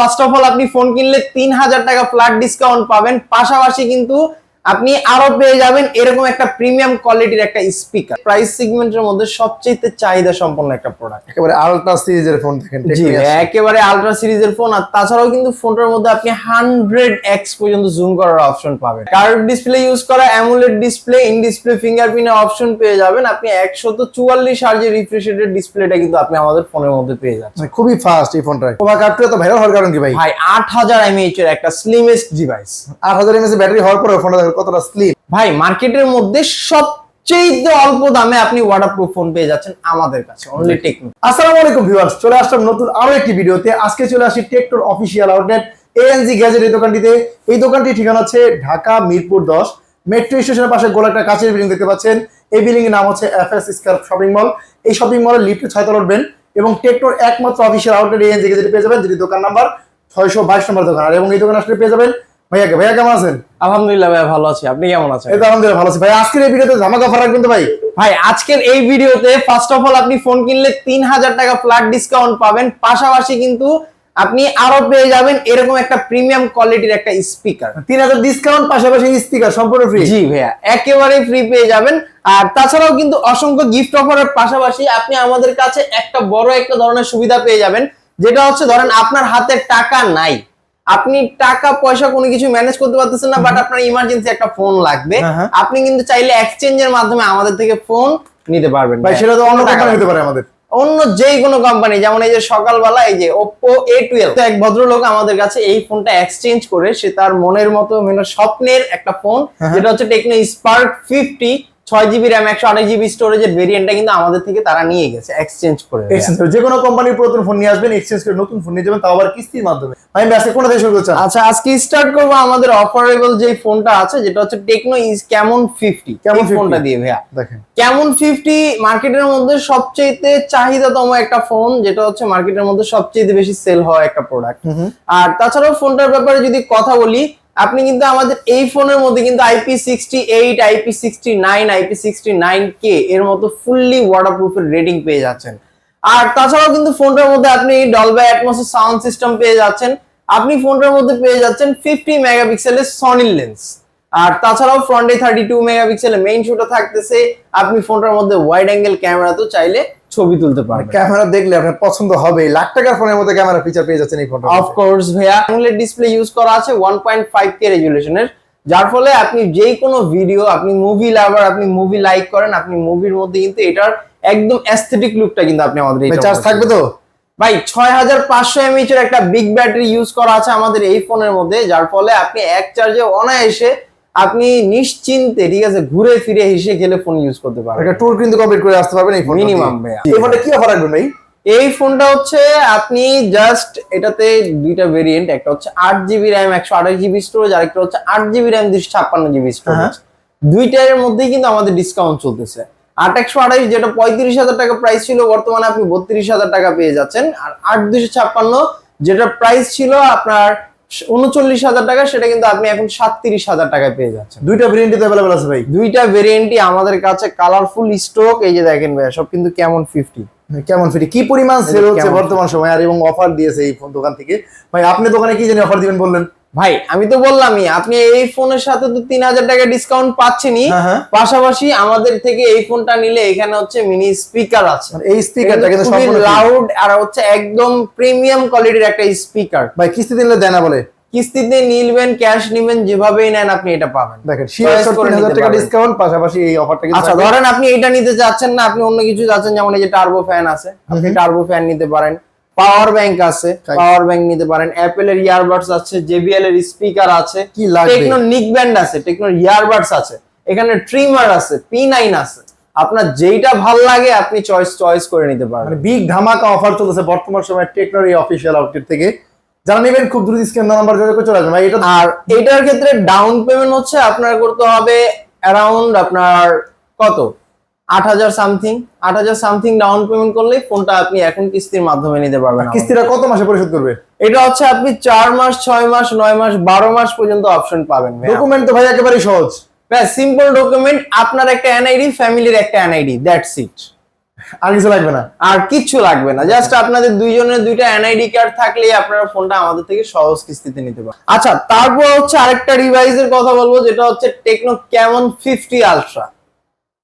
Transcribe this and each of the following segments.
First of all আপনি phone কিনলে 3000 টাকা ফ্ল্যাট ডিসকাউন্ট পাবেন, পাশাপাশি কিন্তু আপনি আরো পেয়ে যাবেন এরকম একটা প্রিমিয়াম কোয়ালিটির একটা স্পিকার। প্রাইস সেগমেন্টের মধ্যে সবচেয়ে চাহিদা সম্পন্ন একটা প্রোডাক্ট, একেবারে আলট্রা সিরিজের ফোন দেখেন। জি একেবারে আলট্রা সিরিজের ফোন। আর তাছাড়াও কিন্তু ফোনটার মধ্যে আপনি 100x পর্যন্ত জুম করার অপশন পাবেন, কার্ভ ডিসপ্লে ইউজ করা, অ্যামোলেড ডিসপ্লে, ইন ডিসপ্লে ফিঙ্গারপ্রিন্টের অপশন পেয়ে যাবেন। আপনি 144 হার্জের রিফ্রেশ রেটের ডিসপ্লেটা কিন্তু আপনি আমাদের ফোনের মধ্যে পেয়ে যাচ্ছেন। খুবই ফাস্ট এই ফোনটা। ওভার কার্ডটা তো ভাইরাল হওয়ার কারণ কি ভাই? ভাই 8000 mAh এর একটা স্লিমেস্ট ডিভাইস। 8000 mAh ব্যাটারি হওয়ার পরে ফোনটা কতটা স্লিম ভাই মার্কেটের মধ্যে সবচেয়ে অল্প দামে আপনি ওয়াটারপ্রুফ ফোন পেয়ে যাচ্ছেন আমাদের কাছে, অনলি টেকনো। আসসালামু আলাইকুম ভিউয়ার্স, চলে আসলাম নতুন আরো একটি ভিডিওতে। আজকে চলে আসি টেকটোর অফিসিয়াল আউটলেট এএনজি গ্যাজেট এই দোকানটিতে। এই দোকানটির ঠিকানা হচ্ছে ঢাকা মিরপুর 10 মেট্রো স্টেশনের পাশে গোল একটা কাঁচের বিল্ডিং দেখতে পাচ্ছেন। এই বিল্ডিং এর নাম হচ্ছে এফএস স্কার্প শপিং মল। এই শপিং মলের লিফটে 6 তলা উঠবেন এবং টেকটোর একমাত্র অফিসিয়াল আউটলেট এএনজি গ্যাজেট পেয়ে যাবেন, যেটি দোকান নাম্বার 622 নম্বর দোকান। আর এবং এই দোকানে আসলে পেয়ে যাবেন ভাইয়াকে। ভাইয়া কেমন আছেন? আলহামদুলিল্লাহ ভাই ভালো আছি, আপনি কেমন আছেন? এই তো আলহামদুলিল্লাহ ভালো আছি ভাই। আজকের এই ভিডিওতে ধামাকা অফার রাখবেন তো ভাই? ভাই আজকের এই ভিডিওতে ফার্স্ট অফ অল আপনি ফোন কিনলে 3000 টাকা ফ্ল্যাট ডিসকাউন্ট পাবেন, পাশাপাশি কিন্তু আপনি আরো পেয়ে যাবেন এরকম একটা প্রিমিয়াম কোয়ালিটির একটা স্পিকার। 3000 ডিসকাউন্ট, পাশাপাশি স্পিকার সম্পূর্ণ ফ্রি। জি ভাইয়া একেবারে ফ্রি পেয়ে যাবেন। আর তাছাড়াও কিন্তু অসংখ্য গিফট অফারের পাশাপাশি আপনি আমাদের কাছে একটা বড় একটা ধরনের সুবিধা পেয়ে যাবেন, যেটা হচ্ছে ধরেন আপনার হাতে টাকা নাই, আপনি টাকা পয়সা কোনো কিছু ম্যানেজ করতে পারতেছেন না, বাট আপনার ইমার্জেন্সি একটা ফোন লাগবে, আপনি কিন্তু চাইলে এক্সচেঞ্জের মাধ্যমে আমাদের থেকে ফোন নিতে পারবেন। ভাই সেটা তো অন্য কোম্পানি হতে পারে, আমাদের অন্য যেই কোনো কোম্পানি, যেমন এই যে সকালবেলা এই যে Oppo A12, এক ভদ্রলোক আমাদের কাছে এই ফোনটা এক্সচেঞ্জ করে সে তার মনের মতো মানে স্বপ্নের একটা ফোন, যেটা হচ্ছে Tecno Spark 50 6GB RAM 128GB স্টোরেজের ভেরিয়েন্টটা কিন্তু আমাদের থেকে তারা নিয়ে গেছে এক্সচেঞ্জ করে। যে কোনো কোম্পানির পুরাতন ফোন নিয়ে আসবেন, এক্সচেঞ্জ করে নতুন ফোন নিয়ে যাবেন, তাও আবার কিস্তির মাধ্যমে। ভাই আজকে কোনটা দিয়ে শুরু করছেন? আচ্ছা আজকে স্টার্ট করব আমাদের অফারেবল যে ফোনটা আছে, যেটা হচ্ছে টেকনো ক্যামন 50। কেমন ফোনটা দিয়ে ভাইয়া দেখেন, ক্যামন 50 মার্কেটের মধ্যে সবচেয়ে চাহিদাতম একটা ফোন, যেটা হচ্ছে মার্কেটের মধ্যে সবচেয়ে বেশি সেল হওয়া একটা প্রোডাক্ট। আর তাছাড়াও ফোনটার ব্যাপারে যদি কথা বলি, আপনি কিন্তু আমাদের এই ফোনের মধ্যে কিন্তু IP68, IP69, IP69K এর মতো ফুললি ওয়াটারপ্রুফের রেটিং পেয়ে যাচ্ছেন। আর তাছাড়াও কিন্তু ফোনটার মধ্যে আপনি ডলবি অ্যাটমস সাউন্ড সিস্টেম পেয়ে যাচ্ছেন। আপনি ফোনটার মধ্যে পেয়ে যাচ্ছেন 50 মেগাপিক্সেলের সনি লেন্স। আর তাছাড়াও ফ্রন্টে 32 মেগাপিক্সেলের মেইন শুটও থাকতেছে। আপনি ফোনটার মধ্যে ওয়াইড অ্যাঙ্গেল ক্যামেরা তো চাইলে ছবি তুলতে পারবেন। ক্যামেরা দেখলে আপনার পছন্দ হবে। লাখ টাকার ফোনের মধ্যে ক্যামেরা ফিচার পেয়ে যাচ্ছেন এই ফোনটা। অফ কোর্স ভাইয়া অ্যামোলেড ডিসপ্লে ইউজ করা আছে 1.5K রেজোলিউশনের, যার ফলে আপনি যেই কোনো ভিডিও, আপনি মুভি লাভার, আপনি মুভি লাইক করেন, আপনি মুভির মধ্যে কিন্তু এটার একদম অ্যাস্থেটিক লুকটা কিন্তু আপনি আমাদের এই চার্জ থাকবে তো ভাই 6500 mAh এর একটা বিগ ব্যাটারি ইউজ করা আছে আমাদের এই ফোনের মধ্যে, যার ফলে আপনি এক চার্জে অনায়াসে আপনি নিশ্চিন্তে ঠিক আছে ঘুরে ফিরে হেসে খেলে ফোন ইউজ করতে পারবেন। একটা ট্যুর কিন্তু কমপ্লিট করে আসতে পারবেন এই ফোন মিনিমাম ভাইয়া। এই ফোনটা কি অফার রাখবেন ভাই? এই ফোনটা হচ্ছে আপনি জাস্ট এটাতে দুইটা ভেরিয়েন্ট, একটা হচ্ছে 8GB RAM 128GB স্টোরেজ, আর একটা হচ্ছে 8GB RAM 256GB স্টোরেজ। দুইটার মধ্যেই কিন্তু আমাদের ডিসকাউন্ট চলতেছে। 8/128 যেটা 35,000 টাকা প্রাইস ছিল, বর্তমানে আপনি 32,000 টাকা পেয়ে যাচ্ছেন। আর 8/256 যেটা প্রাইস ছিল আপনার 39,000 টাকা, সেটা কিন্তু আপনি এখন 37,000 টাকায় পেয়ে যাচ্ছেন। দুইটা ভেরিয়েন্টই अवेलेबल আছে ভাই? দুইটা ভেরিয়েন্টই আমাদের কাছে কালারফুল স্টক। এই যে দেখেন ভাই, সব কিন্তু কেমন 50। কেমন ফ্রি কি পরিমাণ সেল হচ্ছে বর্তমান সময়, আর এবং অফার দিয়েছে এই ফোন দোকান থেকে। ভাই আপনি দোকানে কি জানি অফার দিবেন বললেন? ভাই আমি তো বললামই, আপনি এই ফোনের সাথে তো 3000 টাকা ডিসকাউন্ট পাচ্ছেনই, পাশাপাশি আমাদের থেকে এই ফোনটা নিলে এখানে হচ্ছে মিনি স্পিকার আছে। এই স্পিকারটা কিন্তু সম্পূর্ণ লাউড আর হচ্ছে একদম প্রিমিয়াম কোয়ালিটির একটা স্পিকার। ভাই কিস্তি দিলে দেয় না বলে? কিস্তিতে নিলবেন, ক্যাশ নিবেন, যেভাবেই নেন আপনি এটা পাবেন। দেখেন 3000 টাকা ডিসকাউন্ট, পাশাপাশি এই অফারটা কিন্তু। আচ্ছা ধরেন আপনি এটা নিতে যাচ্ছেন না, আপনি অন্য কিছু যাচ্ছেন, যেমন এই যে টার্বো ফ্যান আছে, আপনি টার্বো ফ্যান নিতে পারেন, পাওয়ার ব্যাংক আছে, পাওয়ার ব্যাংক নিতে পারেন, অ্যাপল এর ইয়ারবাডস আছে, জেবিএল এর স্পিকার আছে, কি লাগবে, টেকনো নিক ব্যান্ড আছে, টেকনো ইয়ারবাডস আছে, এখানে ট্রিমার আছে, P9 আছে। আপনার যেইটা ভাল লাগে আপনি চয়েস করে নিতে পারেন। মানে বিগ ধামাকা অফার চলছে বর্তমান সময় টেকনোর এই অফিশিয়াল আউটলেট থেকে। যারা নেবেন খুব দ্রুত স্ক্রিন নাম্বার যোগাযোগ করে চলে আসবেন ভাই। এটা আর এটার ক্ষেত্রে ডাউন পেমেন্ট হচ্ছে আপনার করতে হবে অ্যারাউন্ড আপনার কত 8000 সামথিং ডাউন পেমেন্ট করলে ফোনটা আপনি এখন কিস্তির মাধ্যমে নিতে পারবেন। কিস্তিটা কত মাসে পরিশোধ করবে? এটা হচ্ছে আপনি 4 মাস, 6 মাস, 9 মাস, 12 মাস পর্যন্ত অপশন পাবেন। ডকুমেন্ট তো ভাই একেবারে সহজ, সিম্পল ডকুমেন্ট, আপনার একটা এনআইডি, ফ্যামিলির একটা এনআইডি, দ্যাটস ইট। আর কিছু লাগবে না। আর কিচ্ছু লাগবে না, জাস্ট আপনাদের দুইজনের দুইটা এনআইডি কার্ড থাকলেই আপনারা ফোনটা আমাদের থেকে সহজ কিস্তিতে নিতে পারেন। আচ্ছা, তারপর হচ্ছে আরেকটা ডিভাইসের কথা বলবো, যেটা হচ্ছে techno Camon 50 ultra.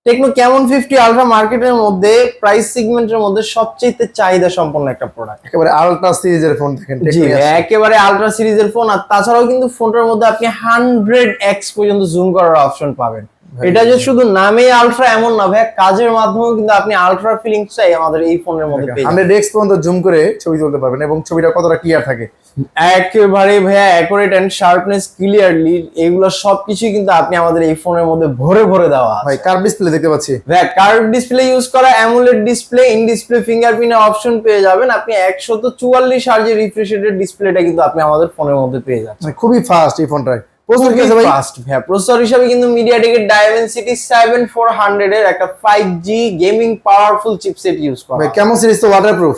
Techno Camon 50 ultra মার্কেটের মধ্যে প্রাইস সেগমেন্টের মধ্যে সবচেয়ে চাহিদা সম্পন্ন একটা প্রোডাক্ট। একেবারে আলট্রা সিরিজের ফোন দেখেন, জি, একেবারে আলট্রা সিরিজের ফোন। আর তাছাড়াও কিন্তু ফোনটার মধ্যে আপনি 100x পর্যন্ত জুম করার অপশন পাবেন। এটা যে শুধু নামেই আলট্রা এমন না ভাই, কাজের মাধ্যমেও কিন্তু আপনি আলট্রা ফিলিংসটাই আমাদের এই ফোনের মধ্যে পেয়ে যাবেন। 100x পর্যন্ত জুম করে ছবি তুলতে পারবেন এবং ছবিটা কতটা ক্লিয়ার থাকে একেবারে ভাইয়া অ্যাকুরেট এন্ড শার্পনেস ক্লিয়ারলি, এগুলো সবকিছু কিন্তু আপনি আমাদের এই ফোনের মধ্যে ভরে ভরে দেওয়া আছে। ভাই কার্ভ ডিসপ্লে দেখতে পাচ্ছি, ভাই কার্ভ ডিসপ্লে ইউজ করা, অ্যামোলেড ডিসপ্লে, ইন ডিসপ্লে ফিঙ্গারপ্রিন্টের অপশন পেয়ে যাবেন আপনি। 144 হার্জের রিফ্রেশ রেটের ডিসপ্লেটা কিন্তু আপনি আমাদের ফোনের মধ্যে পেয়ে যাচ্ছেন। মানে খুবই ফাস্ট এই ফোনটায়। প্রসেসর কি আছে ভাই? ফাস্ট ভাই, প্রসেসর হিসেবে কিন্তু মিডিয়াটেকের ডাইমেনসিটি 7400 এর একটা 5G gaming powerful chipset use করা। ভাই কেমন সিরিজ তো ওয়াটারপ্রুফ,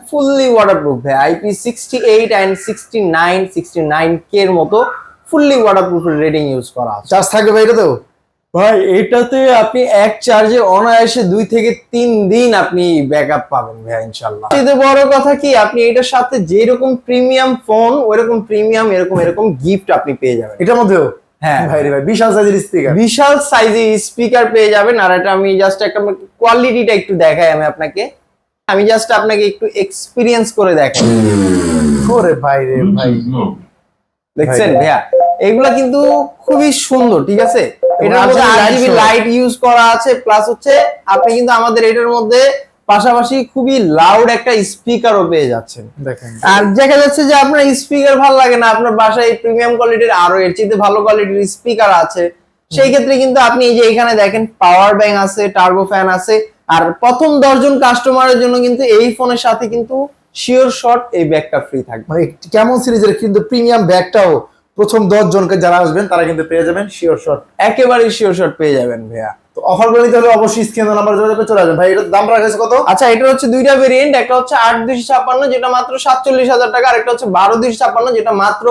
ফুললি ওয়াটারপ্রুফ ভাই, IP68 এন্ড 69 এর মতো ফুললি ওয়াটারপ্রুফ রেটিং ইউজ করা আছে। চার্জ থাকবে ভাই এটাতেও? ভাই এটাতে আপনি এক চার্জে অনায়াসে 2 থেকে 3 দিন আপনি ব্যাকআপ পাবেন ভাই ইনশাআল্লাহ। এতে বড় কথা কি, আপনি এটার সাথে যেরকম প্রিমিয়াম ফোন ওইরকম প্রিমিয়াম এরকম গিফট আপনি পেয়ে যাবেন এটার মধ্যেও। হ্যাঁ ভাই রে ভাই, বিশাল সাইজের স্পিকার, বিশাল সাইজের স্পিকার পেয়ে যাবেন। আর এটা আমি জাস্ট একটা কোয়ালিটিটা একটু দেখাই আমি জাস্ট আপনাকে একটু এক্সপিরিয়েন্স করে দেখাই। ওরে ভাই রে ভাই, দেখছেন ভাইয়া, এগুলা কিন্তু খুবই সুন্দর, ঠিক আছে। এটার মধ্যে RGB লাইট ইউজ করা আছে, প্লাস হচ্ছে আপনি কিন্তু আমাদের এটার মধ্যে পাশাপাশি খুবই লাউড একটা স্পিকারও পেয়ে যাচ্ছেন। দেখেন আর দেখা যাচ্ছে যে আপনার স্পিকার ভালো লাগে না, আপনার বাসায় প্রিমিয়াম কোয়ালিটির আরো এর চেয়ে ভালো কোয়ালিটির স্পিকার আছে, সেই ক্ষেত্রে কিন্তু আপনি এই যে এখানে দেখেন পাওয়ার ব্যাংক আছে, টার্বো ফ্যান আছে। আর প্রথম 10 জন কাস্টমারের জন্য কিন্তু এই ফোনের সাথে কিন্তু শিওর শট এই ব্যাগটা ফ্রি থাকবে। মানে কেমন সিরিজের কিন্তু প্রিমিয়াম ব্যাগটাও প্রথম 10 জনকে যারা আসবেন তারা কিন্তু পেয়ে যাবেন শিওর শট, একেবারে শিওর শট পেয়ে যাবেন ভাইয়া। তো অফার করে নিতে হলে অবশ্যই স্ক্রিনে নাম্বার যোগাযোগ করে চলে আসবেন। ভাই এটার দাম রাখা আছে কত? আচ্ছা, এটা হচ্ছে দুইটা ভেরিয়েন্ট, একটা হচ্ছে 8256 যেটা মাত্র 47,000 টাকা, আর একটা হচ্ছে 12256 যেটা মাত্র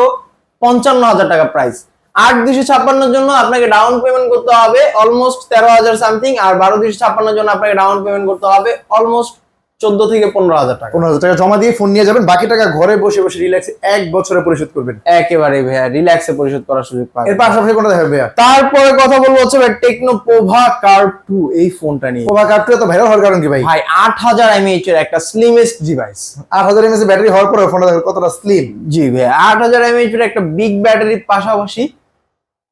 55,000 টাকা প্রাইস। 8256 জন্য আপনাকে ডাউন পেমেন্ট করতে হবে অলমোস্ট 13,000 সামথিং, আর 12256 জন্য আপনাকে ডাউন পেমেন্ট করতে হবে অলমোস্ট 14 থেকে 15,000 টাকা। 15,000 টাকা জমা দিয়ে ফোন নিয়ে যাবেন, বাকি টাকা ঘরে বসে বসে রিল্যাক্সে 1 বছরে পরিশোধ করবেন। একেবারে ভাইয়া রিল্যাক্সে পরিশোধ করার সুযোগ পাবেন। এর পাশাপাশি কোনটা দেখাবেন ভাইয়া? তারপরে কথা বলবো হচ্ছে ভাই টেকনো পোভা কার্ভ 2 এই ফোনটা নিয়ে। পোভা কার্ভ 2 তো ভাইরাল হওয়ার কারণ কি ভাই? ভাই 8000 mAh এর একটা স্লিমেস্ট ডিভাইস। 8000 mAh ব্যাটারি হওয়ার পরে ফোনটা দেখেন কতটা স্লিম। জি ভাই, 8000 mAh এর একটা বিগ ব্যাটারির পাশাপাশি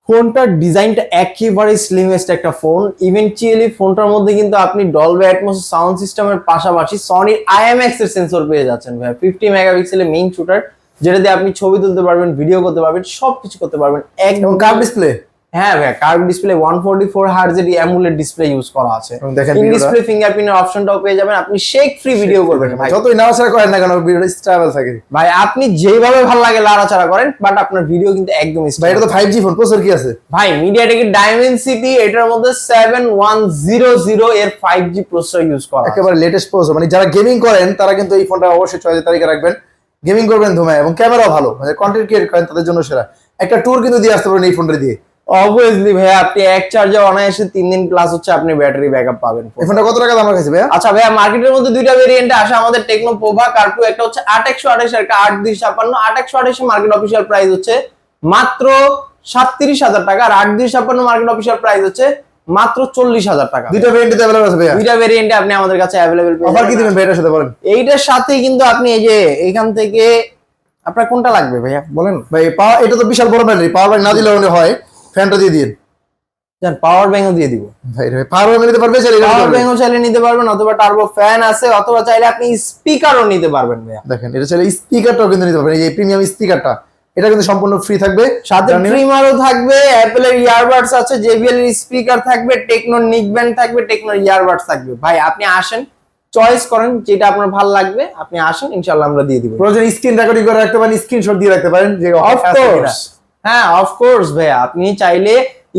ফোনটার ডিজাইনটা একেবারে স্লিমেস্ট একটা ফোন। ইভেন্চুয়ালি ফোনটার মধ্যে কিন্তু আপনি ডলবি অ্যাটমস সাউন্ড সিস্টেমের পাশাপাশি সনির IMX এর সেন্সর পেয়ে যাচ্ছেন ভাই। 50 মেগাপিক্সেলের মেইন শুটার, যেটা দিয়ে আপনি ছবি তুলতে পারবেন, ভিডিও করতে পারবেন, সবকিছু করতে পারবেন। এবং কার্ভ ডিসপ্লে, হ্যাঁ ভাই কার্ভ ডিসপ্লে 144 হার্জের অ্যামোলেড ডিসপ্লে ইউজ করা আছে। দেখেন ইন ডিসপ্লে ফিঙ্গারপ্রিন্টের অপশনটাও পেয়ে যাবেন, আপনি শেক ফ্রি ভিডিও করবেন ভাই। যতই নাড়াচাড়া করেন না কেন ভিডিওটা স্টেবল থাকে ভাই, আপনি যেভাবে ভালো লাগে লাড়াচাড়া করেন, বাট আপনার ভিডিও কিন্তু একদম ভাই। এটা তো 5G ফোন, প্রসেসর কি আছে ভাই? মিডিয়াটেকের ডাইমেনসিটি, এটার মধ্যে 7100 এর 5G প্রসেসর ইউজ করা আছে। একেবারে লেটেস্ট প্রসেসর। মানে যারা গেমিং করেন তারা কিন্তু এই ফোনটা অবশ্যই চয়েসের তালিকা রাখবেন। গেমিং করবেন ধুমায়, এবং ক্যামেরাও ভালো, মানে কন্টেন্ট ক্রিয়েট করেন তাদের জন্য সেরা। একটা ট্যুর কিন্তু দিয়ে আসতে পারেন এই ফোনটা দিয়ে। অবভিয়াসলি ভাই, আপনি এক চার্জে অনায়াসে 3 দিন প্লাস হচ্ছে আপনি ব্যাটারি ব্যাকআপ পাবেন। এই ফোনটা কত টাকা দাম রাখছে ভাইয়া? আচ্ছা ভাইয়া, মার্কেটের মধ্যে দুইটা ভেরিয়েন্টে আসে আমাদের টেকনো পোভা কার্ভ 2, একটা হচ্ছে 8128 আর একটা 8256। 8128 মার্কেট অফিশিয়াল প্রাইস হচ্ছে মাত্র 37,000 টাকা, আর 8256 মার্কেট অফিশিয়াল প্রাইস হচ্ছে মাত্র 40,000 টাকা। দুইটা ভেরিয়েন্টে अवेलेबल আছে ভাইয়া? দুইটা ভেরিয়েন্টে আপনি আমাদের কাছে अवेलेबल পেয়ে অফার কি দিবেন ভাই এটার সাথে বলেন? এইটার সাথে কিন্তু আপনি এই যে এখান থেকে আপনার কোনটা লাগবে ভাইয়া বলেন ভাই? পাওয়ার, এটা তো বিশাল বড় ব্যাটারি, পাওয়ার ব্যাংক না দিলে হয়, ফ্যানটা দিয়ে দিন জান, পাওয়ার ব্যাংকও দিয়ে দিব ভাই। পাওয়ার ব্যাংক নিতে পারবে, চাইলে পাওয়ার ব্যাংকও চাইলে নিতে পারবেন, অথবা টার্বো ফ্যান আছে, অথবা চাইলে আপনি স্পিকারও নিতে পারবেন ভাইয়া। দেখেন এটা চাইলে স্পিকারটাও কিন্তু নিতে পারবেন। এই প্রিমিয়াম স্পিকারটা, এটা কিন্তু সম্পূর্ণ ফ্রি থাকবে, সাথে ট্রিমারও থাকবে, অ্যাপলের ইয়ারবাডস আছে, JBL এর স্পিকার থাকবে, টেকনোর নিক ব্যান্ড থাকবে, টেকনোর ইয়ারবাডস থাকবে। ভাই আপনি আসেন, চয়েস করেন যেটা আপনার ভালো লাগবে, আপনি আসেন, ইনশাআল্লাহ আমরা দিয়ে দিব। প্রয়োজন স্ক্রিন রেকর্ডিং করে রাখতে পারেন, স্ক্রিনশট দিয়ে রাখতে পারেন যে অফ কোর্স, হ্যাঁ অফ কোর্স ভাই, আপনি চাইলে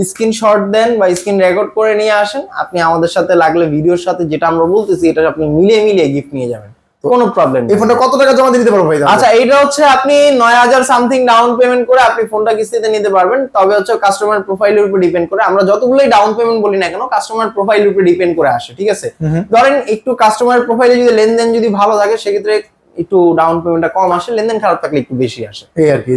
স্ক্রিনশট দেন বা স্ক্রিন রেকর্ড করে নিয়ে আসেন, আপনি আমাদের সাথে লাগলে ভিডিওর সাথে যেটা আমরা বলতেছি এটা আপনি মিলিয়ে গিফট নিয়ে যাবেন। কোনো প্রবলেম এই ফোনটা কত টাকা জমা দিয়ে নিতে পারবো ভাই? আচ্ছা, এটা হচ্ছে আপনি 9000 সামথিং ডাউন পেমেন্ট করে আপনি ফোনটা কিস্তিতে নিতে পারবেন। তবে হচ্ছে কাস্টমার প্রোফাইলের উপর ডিপেন্ড করে, আমরা যতগুলোই ডাউন পেমেন্ট বলি না কেন কাস্টমার প্রোফাইলের উপর ডিপেন্ড করে আসে, ঠিক আছে? ধরেন একটু কাস্টমার প্রোফাইলে যদি লেনদেন যদি ভালো থাকে সেক্ষেত্রে একটু ডাউন পেমেন্টটা কম আসে, লেনদেন খারাপ থাকলে একটু বেশি আসে। এই আর কি,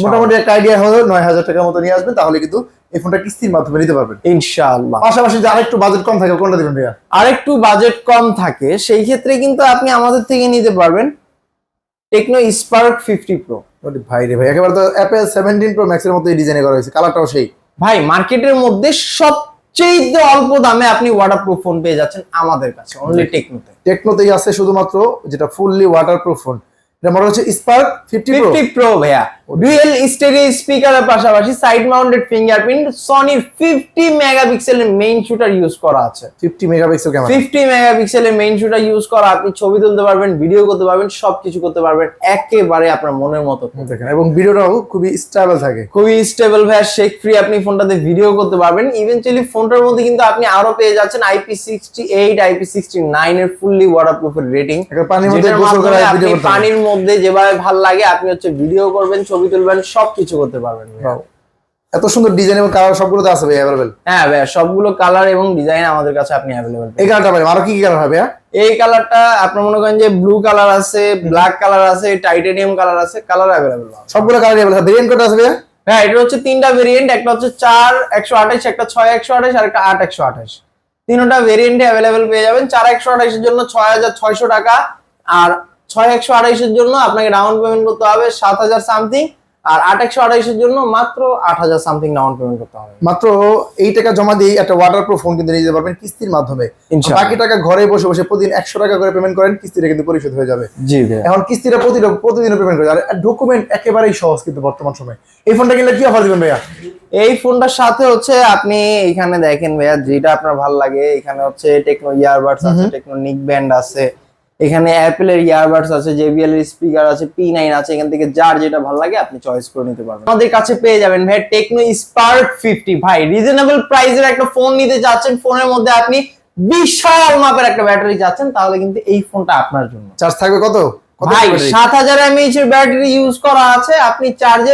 মোটামুটি একটা আইডিয়া হলো 9000 টাকার মতো নিয়ে আসবেন, তাহলে কিন্তু এই ফোনটা কিস্তির মাধ্যমে নিতে পারবেন ইনশাআল্লাহ। পাশাপাশি যে আরেকটু বাজেট কম থাকে কোনটা দিবেন ভাইয়া? আরেকটু বাজেট কম থাকে সেই ক্ষেত্রে কিন্তু আপনি আমাদের থেকে নিতে পারবেন টেকনো স্পার্ক 50 প্রো। ভাই রে ভাই, একেবারে তো অ্যাপেল 17 প্রো ম্যাক্স এর মতো ডিজাইন করা হয়েছে, কালারটাও সেই। ভাই মার্কেটের মধ্যে সবচেয়ে অল্প দামে আপনি ওয়াটারপ্রুফ ফোন পেয়ে যাচ্ছেন আমাদের কাছে, অনলি টেকনোতে। টেকনোতেই আছে শুধুমাত্র যেটা ফুললি ওয়াটারপ্রুফ ফোন, এটা মনে হচ্ছে স্পার্ক 50 প্রো ভাইয়া। ডুয়েল স্টেরিও স্পিকারের পাশাপাশি সাইড মাউন্টেড ফিঙ্গারপ্রিন্ট, সনি 50 মেগাপিক্সেলের মেইন শুটার ইউজ করা আছে। 50 মেগাপিক্সেল ক্যামেরা, 50 মেগাপিক্সেলের মেইন শুটার ইউজ করা, আপনি ছবি তুলতে পারবেন, ভিডিও করতে পারবেন, সবকিছু করতে পারবেন একেবারে আপনার মনের মতো দেখেন। এবং ভিডিওটাও খুবই স্টেবল থাকে, খুবই স্টেবল ভাইয়া, শেক ফ্রি, আপনি ফোনটাতে ভিডিও করতে পারবেন। ইভেন্চুয়ালি ফোনটার মধ্যে কিন্তু আপনি আরো পেয়ে যাচ্ছেন IP68 IP69 এর ফুললি ওয়াটারপ্রুফের রেটিং। পানির মধ্যে গোসল করে ভিডিও করতে, পানির মধ্যে যেভাবে ভালো লাগে আপনি হচ্ছে ভিডিও করবেন, ছবি তুলবেন, সবকিছু করতে পারবেন। এত সুন্দর ডিজাইন এবং কালার সবগুলোতে আছে ভাই अवेलेबल? হ্যাঁ ভাই, সবগুলো কালার এবং ডিজাইন আমাদের কাছে আপনি अवेलेबल। এই কালারটা ভাই, আরো কি কি কালার হবে? এই কালারটা আপনার মনে করেন যে ব্লু কালার আছে, ব্ল্যাক কালার আছে, টাইটানিয়াম কালার আছে, কালার अवेलेबल সবগুলো কালার अवेलेबल। ভেরিয়েন্ট কোড আছে ভাই? হ্যাঁ, এটা হচ্ছে তিনটা ভেরিয়েন্ট, একটা হচ্ছে 4 128, একটা 6 128 আর একটা 8 128। তিনটা ভেরিয়েন্টে अवेलेबल পেয়ে যাবেন। 4 128 এর জন্য 6600 টাকা, আর 6 128 এর জন্য আপনাকে ডাউন পেমেন্ট করতে হবে 7000 সামথিং, আর 8 128 এর জন্য মাত্র 8000 সামথিং ডাউন পেমেন্ট করতে হবে। মাত্র এই টাকা জমা দিয়ে একটা ওয়াটারপ্রুফ ফোন কিন্তু নিতে পারবেন কিস্তির মাধ্যমে। বাকি টাকা ঘরে বসে বসে প্রতিদিন 100 টাকা করে পেমেন্ট করেন, কিস্তিটা কিন্তু পরিশোধ হয়ে যাবে। জি ভাই, এখন কিস্তিটা প্রতিদিন পেমেন্ট করে, আর ডকুমেন্ট একেবারেই সহজ কিন্তু বর্তমান সময়। এই ফোনটা কিনলে কি অফার দিবেন ভাইয়া? এই ফোনটার সাথে হচ্ছে আপনি এখানে দেখেন ভাইয়া, যেটা আপনার ভালো লাগে, এখানে হচ্ছে টেকনো ইয়ারবাডস আছে, টেকনো নিক ব্যান্ড আছে, এখানে অ্যাপেলের ইয়ারবাডস আছে, জেবিএল এর স্পিকার আছে, P9 আছে। এখান থেকে যার যেটা ভালো লাগে আপনি চয়েস করে নিতে পারবেন। আমাদের কাছে পেয়ে যাবেন ভাই টেকনো স্পার্ক 50। ভাই রিজনেবল প্রাইসের একটা ফোন নিতে যাচ্ছেন, ফোনের মধ্যে আপনি বিশাল মাপের একটা ব্যাটারি যাচ্ছেন, তাহলে কিন্তু এই ফোনটা আপনার জন্য। চার্জ থাকবে কত? ভাই 7000 mAh এর ব্যাটারি ইউজ করা আছে, আপনি চার্জে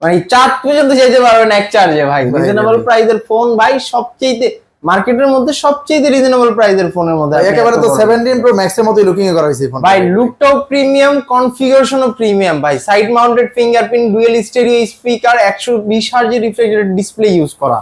মানে চার্জ পর্যন্ত যেতে পারবেন এক চার্জে। ভাই রিজনেবল প্রাইসের ফোন ভাই, সবচেয়ে মার্কেটের মধ্যে সবচেয়ে রিজনেবল প্রাইসের ফোনের মধ্যে একেবারে তো 17 প্রো ম্যাক্স এর মতই লুকিং এ করা হয়েছে ফোন। ভাই লুকটাও প্রিমিয়াম, কনফিগারেশনও প্রিমিয়াম। ভাই side mounted fingerprint, dual stereo speaker, 120 hertz refresh display use করা।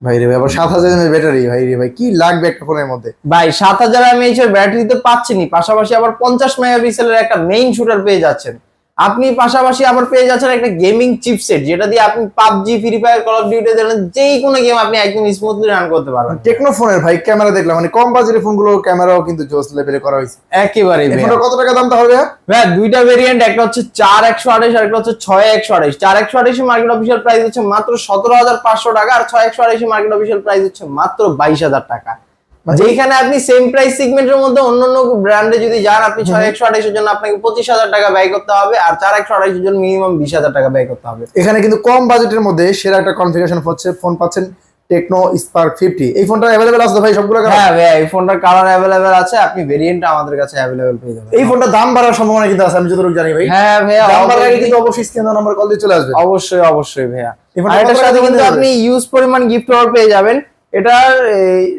ভাই রে ভাই, আবার 7000 mAh ব্যাটারি। ভাই রে ভাই, কি লাগবে একটা ফোনের মধ্যে? ভাই 7000 mAh এর ব্যাটারি তো পাচ্ছেনই, পাশাপাশি আবার 50 মেগাপিক্সেলের একটা মেইন শুটার পেয়ে যাচ্ছেন আপনি, পাশাপাশি আবার পেয়ে যাচ্ছেন একটা গেমিং চিপসেট, যেটা দিয়ে আপনি PUBG, free fire, call of duty যেই কোনো গেম আপনি একদম স্মুথলি রান করতে পারবেন। টেকনো ফোনের ভাই ক্যামেরা দেখলাম, মানে কম বাজেটের ফোনগুলো ক্যামেরাও কিন্তু জোস লেভেলে করা হয়েছে একেবারে। এখনো কত টাকা দামটা হবে ভাই? দুইটা ভেরিয়েন্ট, একটা হচ্ছে 4 128 আর একটা হচ্ছে 6 128। 4 128 এর মার্কেট অফিশিয়াল প্রাইস হচ্ছে মাত্র 17500 টাকা, আর 6 128 এর মার্কেট অফিশিয়াল প্রাইস হচ্ছে মাত্র 22000 টাকা। যেখানে আপনি সেম প্রাইস সেগমেন্টের মধ্যে অন্যান্য ব্র্যান্ডে যদি যান, আপনি 6 128 এর জন্য আপনাকে 25000 টাকা ব্যয় করতে হবে, আর 4 128 এর জন্য মিনিমাম 20000 টাকা ব্যয় করতে হবে। এখানে কিন্তু কম বাজেটের মধ্যে সেরা একটা কনফিগারেশন ফোন পাচ্ছেন, টেকনো স্পার্ক 50। এই ফোনটা अवेलेबल আছে তো ভাই সবগুলো কালার? হ্যাঁ ভাই, এই ফোনটার কালার अवेलेबल আছে, আপনি ভেরিয়েন্টটা আমাদের কাছে अवेलेबल পেয়ে যাবেন। এই ফোনটা দাম বাড়ার সম্ভাবনা কিন্তু আছে, আমি যতটুকু জানি ভাই। হ্যাঁ ভাই, দাম বাড়ার আগে কিন্তু অবশ্যই স্ক্রিন নাম্বার কল দিয়ে চলে আসবে। অবশ্যই অবশ্যই ভাইয়া। এই ফোনটা আর এটার সাথে কিন্তু আপনি ইউজ পরিমাণ গিফট অফার পেয়ে যাবেন।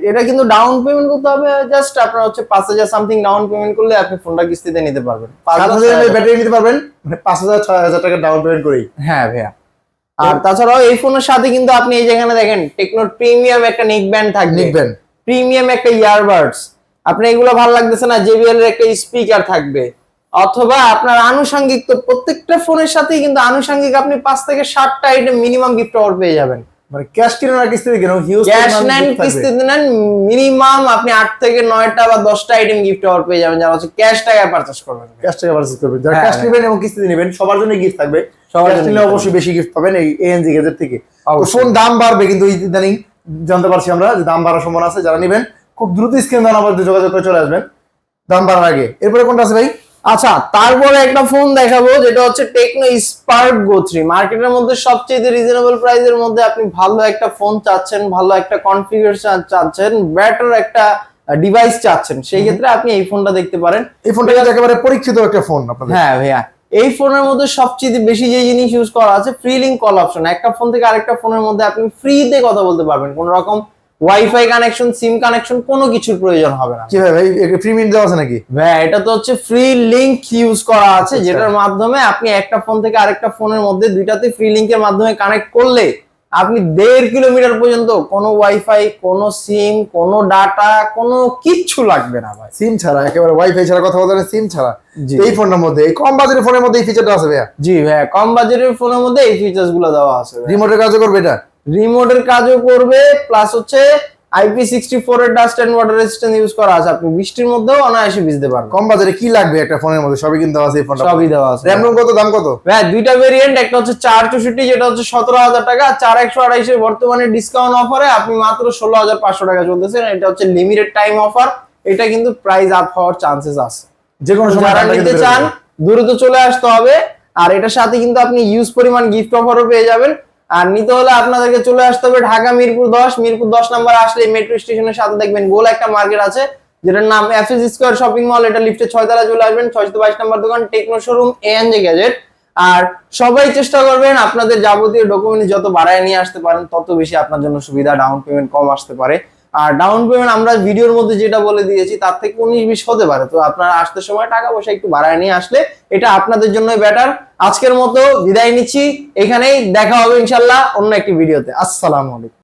এটা কিন্তু ডাউন পেমেন্ট করতে হবে, জাস্ট আপনার হচ্ছে 5000 সামথিং ডাউন পেমেন্ট করলে আপনি ফোনটা কিস্তিতে নিতে পারবেন। 7000 mAh ব্যাটারি নিতে পারবেন, মানে 5000 6000 টাকা ডাউন পেমেন্ট করেই। হ্যাঁ ভাইয়া। আর তাছাড়াও এই ফোনের সাথে কিন্তু আপনি এই যেখানে দেখেন টেকনোর প্রিমিয়াম একটা নেক ব্যান্ড থাকবে, নিক ব্যান্ড, প্রিমিয়াম একটা ইয়ারবাডস, আপনি এগুলো ভালো লাগতেছে না, জেবিএল এর একটা স্পিকার থাকবে, অথবা আপনার আনুষঙ্গিক, তো প্রত্যেকটা ফোনের সাথেই কিন্তু আনুষঙ্গিক আপনি 5 থেকে 7টা আইটেম মিনিমাম গিফট অফার পেয়ে যাবেন। মানে ক্যাশ কিনেন আর কিস্তিতে কিনেন, হিউজ ক্যাশ নেন কিস্তিতে নেন, মিনিমাম আপনি 8 থেকে 9টা বা 10টা আইটেম গিফট অফার পেয়ে যাবেন, যারা হচ্ছে ক্যাশ টাকায় পারচেজ করবেন। ক্যাশ টাকা পারচেজ করবেন, যারা ক্যাশ নেবেন এবং কিস্তিতে নেবেন সবার জন্য গিফট থাকবে। সবার জন্য অবশ্যই বেশি গিফট পাবেন এই এএনজি গ্যাজেট থেকে। ফোন দাম বাড়বে কিন্তু ইদানিং জানতে পারছি আমরা যে দাম বাড়ার সম্ভাবনা আছে। যারা নেবেন খুব দ্রুত স্ক্রিন নাম্বার দিয়ে যোগাযোগ করে চলে আসবেন দাম বাড়ার আগে। এরপরে কোনটা আছে ভাই? আচ্ছা, তারপরে একটা ফোন দেখাবো যেটা হচ্ছে টেকনো স্পার্ক গো 3। মার্কেটের মধ্যে সবচেয়ে রিজনেবল প্রাইসের মধ্যে আপনি ভালো একটা ফোন চাচ্ছেন, ভালো একটা কনফিগারেশন চাচ্ছেন, বেটার একটা ডিভাইস চাচ্ছেন সেই ক্ষেত্রে আপনি এই ফোনটা দেখতে পারেন। এই ফোনটা কিন্তু একেবারে পরীক্ষিত একটা ফোন আপনাদের। হ্যাঁ ভাইয়া, এই ফোনের মধ্যে সবচেয়ে বেশি যে জিনিস ইউজ করা আছে ফ্রি লিঙ্ক কল অপশন। একটা ফোন থেকে আরেকটা ফোনের মধ্যে আপনি ফ্রিতে কথা বলতে পারবেন, কোন রকম ওয়াইফাই কানেকশন, সিম কানেকশন কোনো কিছুর প্রয়োজন হবে না। কি ভাই ফ্রি মিনিট দেওয়া আছে নাকি? ভাই এটা তো হচ্ছে ফ্রি লিংক ইউজ করা আছে, যেটার মাধ্যমে আপনি একটা ফোন থেকে আরেকটা ফোনের মধ্যে দুইটাতে ফ্রি লিংকের মাধ্যমে কানেক্ট করলে আপনি 1.5 কিলোমিটার পর্যন্ত কোনো ওয়াইফাই, কোনো সিম, কোনো ডাটা, কোনো কিচ্ছু লাগবে না ভাই। সিম ছাড়া, একেবারে ওয়াইফাই ছাড়া কথা বলতে সিম ছাড়া জি। এই ফোনটার মধ্যে, এই কম বাজেটের ফোনের মধ্যে এই ফিচারটা আছে ভাইয়া? জি ভাই, কম বাজেটের ফোনের মধ্যে এই ফিচার্স গুলো দেওয়া আছে। রিমোটের কাজও করবে এটা? রিমোটের কাজও করবে, প্লাস হচ্ছে IP64 এর dust and water resistance use করা আছে, আপনি বৃষ্টির মধ্যেও অনায়াসে ভিজতে পারবেন। কম বাজেটে কি লাগবে একটা ফোনের মধ্যে? সবই কিন্তু আছে এই ফোনটা, সবই দেওয়া আছে। র‍্যাম রোম কত, দাম কত? ভাই দুইটা ভেরিয়েন্ট, একটা হচ্ছে 464 যেটা হচ্ছে 17,000 টাকা, 4128 এর বর্তমানে ডিসকাউন্ট অফারে আপনি মাত্র 16,500 টাকা চলতেছে। এটা হচ্ছে লিমিটেড টাইম অফার, এটা কিন্তু প্রাইস আপ হওয়ার চান্সেস আছে। যে কোনো সময় যারা নিতে চান দ্রুত চলে আসতে হবে। আর এটার সাথে কিন্তু আপনি ইউজ পরিমাণ গিফট অফারও পেয়ে যাবেন। আর নিতে হলে আপনাদেরকে চলে আসতে হবে ঢাকা মিরপুর 10 নম্বরে আসলে মেট্রো স্টেশনের সাথে দেখবেন গোল একটা মার্কেট আছে যেটার নাম এফএস স্কয়ার শপিং মল। এটা লিফটে 6 তলায় চলে আসবেন, 622 নম্বর দোকান, টেকনো শোরুম, এএনজে গ্যাজেট। আর সবাই চেষ্টা করবেন আপনাদের যাবতীয় ডকুমেন্ট যত বাড়ায় নিয়ে আসতে পারেন তত বেশি আপনার জন্য সুবিধা, ডাউন পেমেন্ট কম আসতে পারে। আর ডাউন পেমেন্ট আমরা ভিডিওর মধ্যে যেটা বলে দিয়েছি তার থেকে 19-20 হতে পারে, তো আপনারা আসতে সময় টাকা পয়সা একটু বাড়ায় নিয়ে আসলে এটা আপনাদের জন্যই বেটার। আজকের মতো বিদায় নিচ্ছি, এখানেই দেখা হবে ইনশাল্লাহ অন্য একটি ভিডিওতে। আসসালামু আলাইকুম।